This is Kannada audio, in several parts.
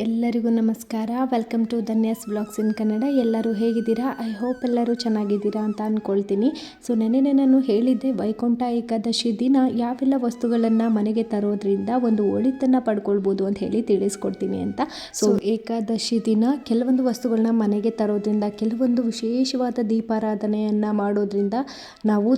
ಎಲ್ಲರಿಗೂ ನಮಸ್ಕಾರ. Welcome to Dhanya's vlogs in Kannada. ಎಲ್ಲರೂ ಹೇಗಿದ್ದೀರಾ? ಐ ಹೋಪ್ ಎಲ್ಲರೂ ಚೆನ್ನಾಗಿದ್ದೀರಾ ಅಂತ ಅಂದ್ಕೊಳ್ತೀನಿ. ಸೊ ನೆನ್ನೆ ನಾನು ಹೇಳಿದ್ದೆ, ವೈಕುಂಠ ಏಕಾದಶಿ ದಿನ ಯಾವೆಲ್ಲ ವಸ್ತುಗಳನ್ನು ಮನೆಗೆ ತರೋದ್ರಿಂದ ಒಂದು ಒಳಿತನ್ನು ಪಡ್ಕೊಳ್ಬೋದು ಅಂತ ಹೇಳಿ ತಿಳಿಸ್ಕೊಡ್ತೀನಿ ಅಂತ. ಸೊ ಏಕಾದಶಿ ದಿನ ಕೆಲವೊಂದು ವಸ್ತುಗಳನ್ನ ಮನೆಗೆ ತರೋದ್ರಿಂದ, ಕೆಲವೊಂದು ವಿಶೇಷವಾದ ದೀಪಾರಾಧನೆಯನ್ನು ಮಾಡೋದ್ರಿಂದ ನಾವು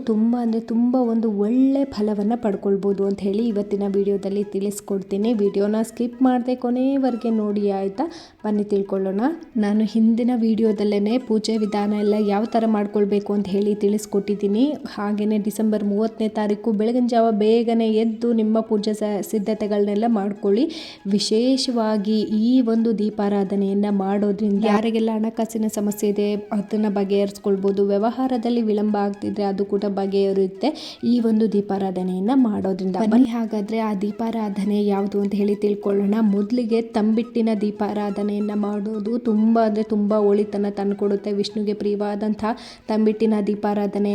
ತುಂಬ ಒಂದು ಒಳ್ಳೆ ಫಲವನ್ನು ಪಡ್ಕೊಳ್ಬೋದು ಅಂತ ಹೇಳಿ ಇವತ್ತಿನ ವಿಡಿಯೋದಲ್ಲಿ ತಿಳಿಸ್ಕೊಡ್ತೀನಿ. ವಿಡಿಯೋನ ಸ್ಕಿಪ್ ಮಾಡದೆ ಕೊನೆವರೆಗೆ ನೋಡಿ ಆಯಿತಾ. ಬನ್ನಿ ತಿಳ್ಕೊಳ್ಳೋಣ. ನಾನು ಹಿಂದಿನ ವಿಡಿಯೋದಲ್ಲೇ ಪೂಜೆ ವಿಧಾನ ಎಲ್ಲ ಯಾವ ಥರ ಮಾಡ್ಕೊಳ್ಬೇಕು ಅಂತ ಹೇಳಿ ತಿಳಿಸ್ಕೊಟ್ಟಿದ್ದೀನಿ. ಹಾಗೆಯೇ ಡಿಸೆಂಬರ್ 30ನೇ ತಾರೀಕು ಬೆಳಗಿನ ಜಾವ ಬೇಗನೆ ಎದ್ದು ನಿಮ್ಮ ಪೂಜೆ ಸಿದ್ಧತೆಗಳನ್ನೆಲ್ಲ ಮಾಡ್ಕೊಳ್ಳಿ. ವಿಶೇಷವಾಗಿ ಈ ಒಂದು ದೀಪಾರಾಧನೆಯನ್ನು ಮಾಡೋದ್ರಿಂದ ಯಾರಿಗೆಲ್ಲ ಹಣಕಾಸಿನ ಸಮಸ್ಯೆ ಇದೆ ಅದನ್ನು ಬಗೆಹರಿಸ್ಕೊಳ್ಬೋದು. ವ್ಯವಹಾರದಲ್ಲಿ ವಿಳಂಬ ಆಗ್ತಿದ್ರೆ ಅದು ಕೂಡ ಬಗೆಹರಿಯುತ್ತೆ ಈ ಒಂದು ದೀಪಾರಾಧನೆಯನ್ನು ಮಾಡೋದ್ರಿಂದ. ಬನ್ನಿ ಹಾಗಾದರೆ ಆ ದೀಪಾರಾಧನೆ ಯಾವುದು ಅಂತ ಹೇಳಿ ತಿಳ್ಕೊಳ್ಳೋಣ. ಮೊದಲಿಗೆ ತಂಬಿಟ್ಟಿನ ದೀಪಾರಾಧನೆಯನ್ನು ಮಾಡೋದು ತುಂಬ ಒಳಿತನ್ನು ತಂದುಕೊಡುತ್ತೆ. ವಿಷ್ಣುಗೆ ಪ್ರಿಯವಾದಂಥ ತಂಬಿಟ್ಟಿನ ದೀಪಾರಾಧನೆ,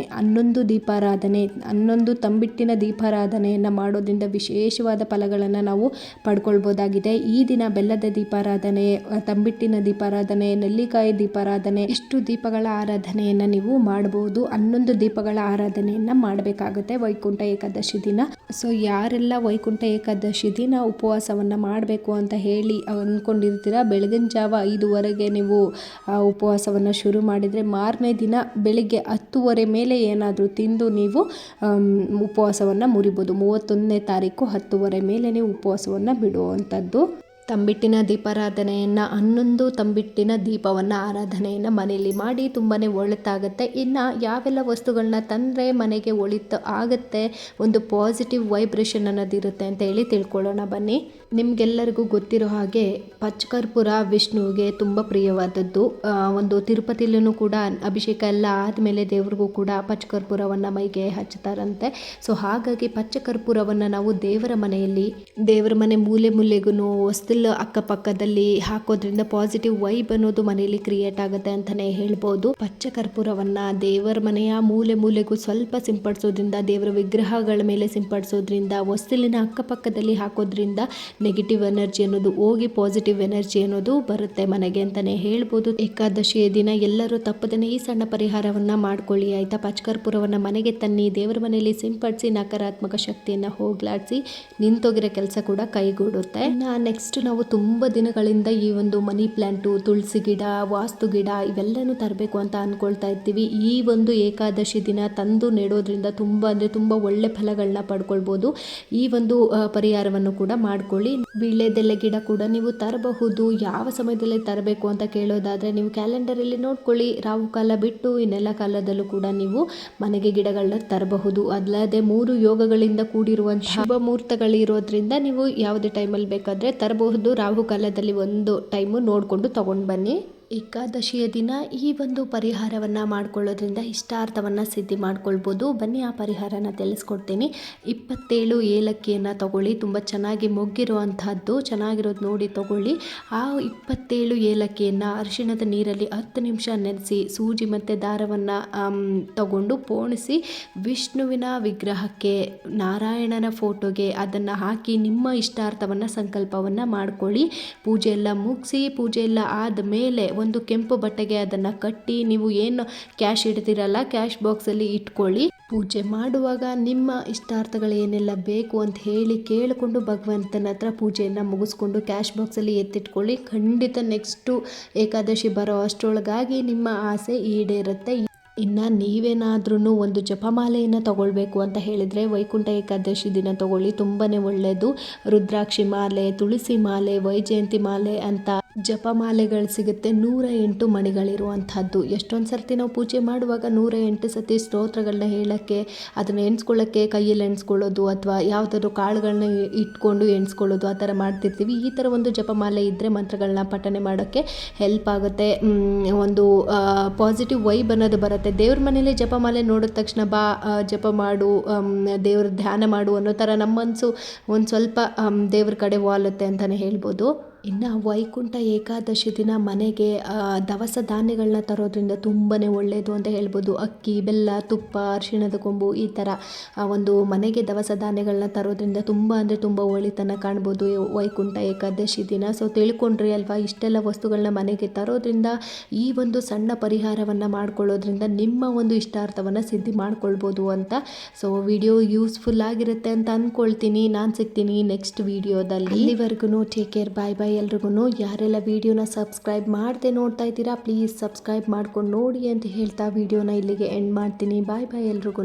ಹನ್ನೊಂದು ತಂಬಿಟ್ಟಿನ ದೀಪಾರಾಧನೆಯನ್ನು ಮಾಡೋದ್ರಿಂದ ವಿಶೇಷವಾದ ಫಲಗಳನ್ನು ನಾವು ಪಡ್ಕೊಳ್ಬೋದಾಗಿದೆ. ಈ ದಿನ ಬೆಲ್ಲದ ದೀಪಾರಾಧನೆ, ತಂಬಿಟ್ಟಿನ ದೀಪಾರಾಧನೆ, ನೆಲ್ಲಿಕಾಯಿ ದೀಪಾರಾಧನೆ, ಇಷ್ಟು ದೀಪಗಳ ಆರಾಧನೆಯನ್ನು ನೀವು ಮಾಡಬಹುದು. 11 ದೀಪಗಳ ಆರಾಧನೆಯನ್ನು ಮಾಡಬೇಕಾಗುತ್ತೆ ವೈಕುಂಠ ಏಕಾದಶಿ ದಿನ. ಸೊ ಯಾರೆಲ್ಲ ವೈಕುಂಠ ಏಕಾದಶಿ ದಿನ ಉಪವಾಸವನ್ನು ಮಾಡಬೇಕು ಅಂತ ಹೇಳಿ ಅಂದ್ಕೊಂಡಿರ್ತೀರ, ಬೆಳಗಿನ ಜಾವ 5:00 ನೀವು ಉಪವಾಸವನ್ನು ಶುರು ಮಾಡಿದರೆ ಮಾರನೇ ದಿನ ಬೆಳಿಗ್ಗೆ 10:00 ಮೇಲೆ ಏನಾದರೂ ತಿಂದು ನೀವು ಉಪವಾಸವನ್ನು ಮುರಿಬೋದು. 31ನೇ ತಾರೀಕು 10:00 ಮೇಲೆ ನೀವು ಉಪವಾಸವನ್ನು ಬಿಡುವಂಥದ್ದು. ತಂಬಿಟ್ಟಿನ ದೀಪಾರಾಧನೆಯನ್ನು 11 ತಂಬಿಟ್ಟಿನ ದೀಪವನ್ನು ಆರಾಧನೆಯನ್ನು ಮನೆಯಲ್ಲಿ ಮಾಡಿ ತುಂಬಾ ಒಳಿತಾಗುತ್ತೆ. ಇನ್ನು ಯಾವೆಲ್ಲ ವಸ್ತುಗಳನ್ನ ತಂದರೆ ಮನೆಗೆ ಒಳಿತು ಆಗುತ್ತೆ, ಒಂದು ಪಾಸಿಟಿವ್ ವೈಬ್ರೇಷನ್ ಅನ್ನೋದಿರುತ್ತೆ ಅಂತ ಹೇಳಿ ತಿಳ್ಕೊಳ್ಳೋಣ ಬನ್ನಿ. ನಿಮಗೆಲ್ಲರಿಗೂ ಗೊತ್ತಿರೋ ಹಾಗೆ ಪಚ್ಚಕರ್ಪೂರ ವಿಷ್ಣುವಿಗೆ ತುಂಬ ಪ್ರಿಯವಾದದ್ದು. ಒಂದು ತಿರುಪತಿಲೂ ಕೂಡ ಅಭಿಷೇಕ ಎಲ್ಲ ಆದಮೇಲೆ ದೇವ್ರಿಗೂ ಕೂಡ ಪಚ್ಚಕರ್ಪೂರವನ್ನು ಮೈಗೆ ಹಚ್ಚುತ್ತಾರಂತೆ. ಸೊ ಹಾಗಾಗಿ ಪಚ್ಚಕರ್ಪೂರವನ್ನು ನಾವು ದೇವರ ಮನೆ ಮೂಲೆಗೂ ಹೊಸ್ತಿಲ್ ಅಕ್ಕಪಕ್ಕದಲ್ಲಿ ಹಾಕೋದ್ರಿಂದ ಪಾಸಿಟಿವ್ ವೈಬ್ ಅನ್ನೋದು ಮನೆಯಲ್ಲಿ ಕ್ರಿಯೇಟ್ ಆಗುತ್ತೆ ಅಂತಾನೆ ಹೇಳ್ಬೋದು. ಪಚ್ಚಕರ್ಪೂರವನ್ನ ದೇವರ ಮನೆಯ ಮೂಲೆಗೂ ಸ್ವಲ್ಪ ಸಿಂಪಡಿಸೋದ್ರಿಂದ, ದೇವರ ವಿಗ್ರಹಗಳ ಮೇಲೆ ಸಿಂಪಡಿಸೋದ್ರಿಂದ, ಹೊಸ್ತಿಲಿನ ಅಕ್ಕಪಕ್ಕದಲ್ಲಿ ಹಾಕೋದ್ರಿಂದ ನೆಗೆಟಿವ್ ಎನರ್ಜಿ ಅನ್ನೋದು ಹೋಗಿ ಪಾಸಿಟಿವ್ ಎನರ್ಜಿ ಅನ್ನೋದು ಬರುತ್ತೆ ಮನೆಗೆ ಅಂತಾನೆ ಹೇಳ್ಬೋದು. ಏಕಾದಶಿಯ ದಿನ ಎಲ್ಲರೂ ತಪ್ಪದೇ ಈ ಸಣ್ಣ ಪರಿಹಾರವನ್ನ ಮಾಡ್ಕೊಳ್ಳಿ ಆಯ್ತಾ. ಪಚ್ಚಕರ್ಪೂರವನ್ನ ಮನೆಗೆ ತನ್ನಿ, ದೇವರ ಮನೆಯಲ್ಲಿ ಸಿಂಪಡಿಸಿ, ನಕಾರಾತ್ಮಕ ಶಕ್ತಿಯನ್ನ ಹೋಗ್ಲಾಡಿಸಿ ನಿಂತೋಗಿರೋ ಕೆಲಸ ಕೂಡ ಕೈಗೂಡುತ್ತೆ. ನೆಕ್ಸ್ಟ್ ನಾವು ತುಂಬ ದಿನಗಳಿಂದ ಈ ಒಂದು ಮನಿ ಪ್ಲ್ಯಾಂಟು, ತುಳಸಿ ಗಿಡ, ವಾಸ್ತು ಗಿಡ ಇವೆಲ್ಲನೂ ತರಬೇಕು ಅಂತ ಅಂದ್ಕೊಳ್ತಾ ಇರ್ತೀವಿ. ಈ ಒಂದು ಏಕಾದಶಿ ದಿನ ತಂದು ನೆಡೋದ್ರಿಂದ ತುಂಬ ಒಳ್ಳೆ ಫಲಗಳನ್ನ ಪಡ್ಕೊಳ್ಬೋದು. ಈ ಒಂದು ಪರಿಹಾರವನ್ನು ಕೂಡ ಮಾಡ್ಕೊಳ್ಳಿ. ವೀಳ್ಯದೆಲೆ ಗಿಡ ಕೂಡ ನೀವು ತರಬಹುದು. ಯಾವ ಸಮಯದಲ್ಲಿ ತರಬೇಕು ಅಂತ ಕೇಳೋದಾದರೆ ನೀವು ಕ್ಯಾಲೆಂಡರಲ್ಲಿ ನೋಡ್ಕೊಳ್ಳಿ. ರಾಹುಕಾಲ ಬಿಟ್ಟು ಇನ್ನೆಲ್ಲ ಕಾಲದಲ್ಲೂ ಕೂಡ ನೀವು ಮನೆಗೆ ಗಿಡಗಳನ್ನ ತರಬಹುದು. ಅಲ್ಲದೆ 3 ಯೋಗಗಳಿಂದ ಕೂಡಿರುವಂತಹ ಶುಭ ಮುಹೂರ್ತಗಳಿರೋದ್ರಿಂದ ನೀವು ಯಾವುದೇ ಟೈಮಲ್ಲಿ ಬೇಕಾದರೆ ತರಬಹುದು. ರಾಹುಕಾಲದಲ್ಲಿ ಒಂದು ಟೈಮು ನೋಡಿಕೊಂಡು ತಗೊಂಡು ಬನ್ನಿ. ಏಕಾದಶಿಯ ದಿನ ಈ ಒಂದು ಪರಿಹಾರವನ್ನು ಮಾಡ್ಕೊಳ್ಳೋದ್ರಿಂದ ಇಷ್ಟಾರ್ಥವನ್ನು ಸಿದ್ಧಿ ಮಾಡ್ಕೊಳ್ಬೋದು. ಬನ್ನಿ ಆ ಪರಿಹಾರನ ತಿಳಿಸ್ಕೊಡ್ತೀನಿ. 27 ಏಲಕ್ಕಿಯನ್ನು ತಗೊಳ್ಳಿ. ತುಂಬ ಚೆನ್ನಾಗಿ ಮೊಗ್ಗಿರುವಂತಹದ್ದು, ಚೆನ್ನಾಗಿರೋದು ನೋಡಿ ತಗೊಳ್ಳಿ. ಆ 27 ಏಲಕ್ಕಿಯನ್ನು ಅರಿಶಿಣದ ನೀರಲ್ಲಿ 10 ನಿಮಿಷ ನೆನೆಸಿ, ಸೂಜಿ ಮತ್ತು ದಾರವನ್ನು ತಗೊಂಡು ಪೋಣಿಸಿ ವಿಷ್ಣುವಿನ ವಿಗ್ರಹಕ್ಕೆ, ನಾರಾಯಣನ ಫೋಟೋಗೆ ಅದನ್ನು ಹಾಕಿ ನಿಮ್ಮ ಇಷ್ಟಾರ್ಥವನ್ನು ಸಂಕಲ್ಪವನ್ನು ಮಾಡ್ಕೊಳ್ಳಿ. ಪೂಜೆ ಎಲ್ಲ ಮುಗಿಸಿ, ಪೂಜೆ ಎಲ್ಲ ಆದಮೇಲೆ ಒಂದು ಕೆಂಪು ಬಟ್ಟೆಗೆ ಅದನ್ನು ಕಟ್ಟಿ, ನೀವು ಏನು ಕ್ಯಾಶ್ ಇಡ್ತೀರಲ್ಲ ಕ್ಯಾಶ್ ಬಾಕ್ಸಲ್ಲಿ ಇಟ್ಕೊಳ್ಳಿ. ಪೂಜೆ ಮಾಡುವಾಗ ನಿಮ್ಮ ಇಷ್ಟಾರ್ಥಗಳು ಏನೆಲ್ಲ ಬೇಕು ಅಂತ ಹೇಳಿ ಕೇಳಿಕೊಂಡು ಭಗವಂತನ ಹತ್ರ ಪೂಜೆಯನ್ನು ಮುಗಿಸ್ಕೊಂಡು ಕ್ಯಾಶ್ ಬಾಕ್ಸಲ್ಲಿ ಎತ್ತಿಟ್ಕೊಳ್ಳಿ. ಖಂಡಿತ ನೆಕ್ಸ್ಟು ಏಕಾದಶಿ ಬರೋ ಅಷ್ಟರೊಳಗಾಗಿ ನಿಮ್ಮ ಆಸೆ ಈಡೇರುತ್ತೆ. ಇನ್ನು ನೀವೇನಾದ್ರೂ ಒಂದು ಜಪಮಾಲೆಯನ್ನು ತಗೊಳ್ಬೇಕು ಅಂತ ಹೇಳಿದರೆ ವೈಕುಂಠ ಏಕಾದಶಿ ದಿನ ತಗೊಳ್ಳಿ, ತುಂಬಾ ಒಳ್ಳೆಯದು. ರುದ್ರಾಕ್ಷಿ ಮಾಲೆ, ತುಳಸಿ ಮಾಲೆ, ವೈಜಯಂತಿ ಮಾಲೆ ಅಂತ ಜಪಮಾಲೆಗಳು ಸಿಗುತ್ತೆ. 108 ಮಣಿಗಳಿರುವಂಥದ್ದು. ಎಷ್ಟೊಂದು ಸರ್ತಿ ನಾವು ಪೂಜೆ ಮಾಡುವಾಗ 108 ಸತಿ ಸ್ತೋತ್ರಗಳನ್ನ ಹೇಳೋಕ್ಕೆ, ಅದನ್ನು ಎಣಿಸ್ಕೊಳ್ಳೋಕ್ಕೆ ಕೈಯಲ್ಲಿ ಎಣಿಸ್ಕೊಳ್ಳೋದು ಅಥವಾ ಯಾವುದಾದ್ರು ಕಾಳುಗಳನ್ನ ಇಟ್ಕೊಂಡು ಎಣಿಸ್ಕೊಳ್ಳೋದು ಆ ಥರ ಮಾಡ್ತಿರ್ತೀವಿ. ಈ ಥರ ಒಂದು ಜಪಮಾಲೆ ಇದ್ದರೆ ಮಂತ್ರಗಳನ್ನ ಪಠನೆ ಮಾಡೋಕ್ಕೆ ಹೆಲ್ಪ್ ಆಗುತ್ತೆ. ಒಂದು ಪಾಸಿಟಿವ್ ವೈಬ್ ಅನ್ನೋದು ಬರುತ್ತೆ. ದೇವ್ರ ಮನೇಲಿ ಜಪಮಾಲೆ ನೋಡಿದ ತಕ್ಷಣ ಜಪ ಮಾಡು, ದೇವ್ರ ಧ್ಯಾನ ಮಾಡು ಅನ್ನೋ ಥರ ನಮ್ಮ ಮನಸ್ಸು ಒಂದು ಸ್ವಲ್ಪ ದೇವ್ರ ಕಡೆ ವಾಲುತ್ತೆ ಅಂತಲೇ ಹೇಳ್ಬೋದು. ಇನ್ನು ವೈಕುಂಠ ಏಕಾದಶಿ ದಿನ ಮನೆಗೆ ದವಸ ಧಾನ್ಯಗಳನ್ನ ತರೋದ್ರಿಂದ ತುಂಬಾ ಒಳ್ಳೆಯದು ಅಂತ ಹೇಳ್ಬೋದು. ಅಕ್ಕಿ, ಬೆಲ್ಲ, ತುಪ್ಪ, ಅರಿಶಿಣದ ಕೊಂಬು ಈ ಥರ ಒಂದು ಮನೆಗೆ ದವಸ ಧಾನ್ಯಗಳನ್ನ ತರೋದ್ರಿಂದ ತುಂಬ ಅಂದರೆ ತುಂಬ ಒಳಿತನ್ನು ಕಾಣ್ಬೋದು ವೈಕುಂಠ ಏಕಾದಶಿ ದಿನ. ಸೊ ತಿಳ್ಕೊಂಡ್ರಿ ಅಲ್ವಾ, ಇಷ್ಟೆಲ್ಲ ವಸ್ತುಗಳನ್ನ ಮನೆಗೆ ತರೋದ್ರಿಂದ ಈ ಒಂದು ಸಣ್ಣ ಪರಿಹಾರವನ್ನು ಮಾಡ್ಕೊಳ್ಳೋದ್ರಿಂದ ನಿಮ್ಮ ಒಂದು ಇಷ್ಟಾರ್ಥವನ್ನು ಸಿದ್ಧಿ ಮಾಡ್ಕೊಳ್ಬೋದು ಅಂತ. ಸೊ ವಿಡಿಯೋ ಯೂಸ್ಫುಲ್ ಆಗಿರುತ್ತೆ ಅಂತ ಅಂದ್ಕೊಳ್ತೀನಿ. ನಾನು ಸಿಗ್ತೀನಿ ನೆಕ್ಸ್ಟ್ ವಿಡಿಯೋದಲ್ಲಿ. ಅಲ್ಲಿವರೆಗೂ ಟೇಕ್ ಕೇರ್, ಬಾಯ್ ಬಾಯ್ ಎಲ್ರಿಗೂ. ಯಾರೆಲ್ಲ ವಿಡಿಯೋನ ಸಬ್ಸ್ಕ್ರೈಬ್ ಮಾಡದೆ ನೋಡ್ತಾ ಇದ್ದೀರಾ ಪ್ಲೀಸ್ ಸಬ್ಸ್ಕ್ರೈಬ್ ಮಾಡ್ಕೊಂಡು ನೋಡಿ ಅಂತ ಹೇಳ್ತಾ ವಿಡಿಯೋನ ಇಲ್ಲಿಗೆ ಎಂಡ್ ಮಾಡ್ತೀನಿ. ಬಾಯ್ ಬಾಯ್ ಎಲ್ರಿಗೂ.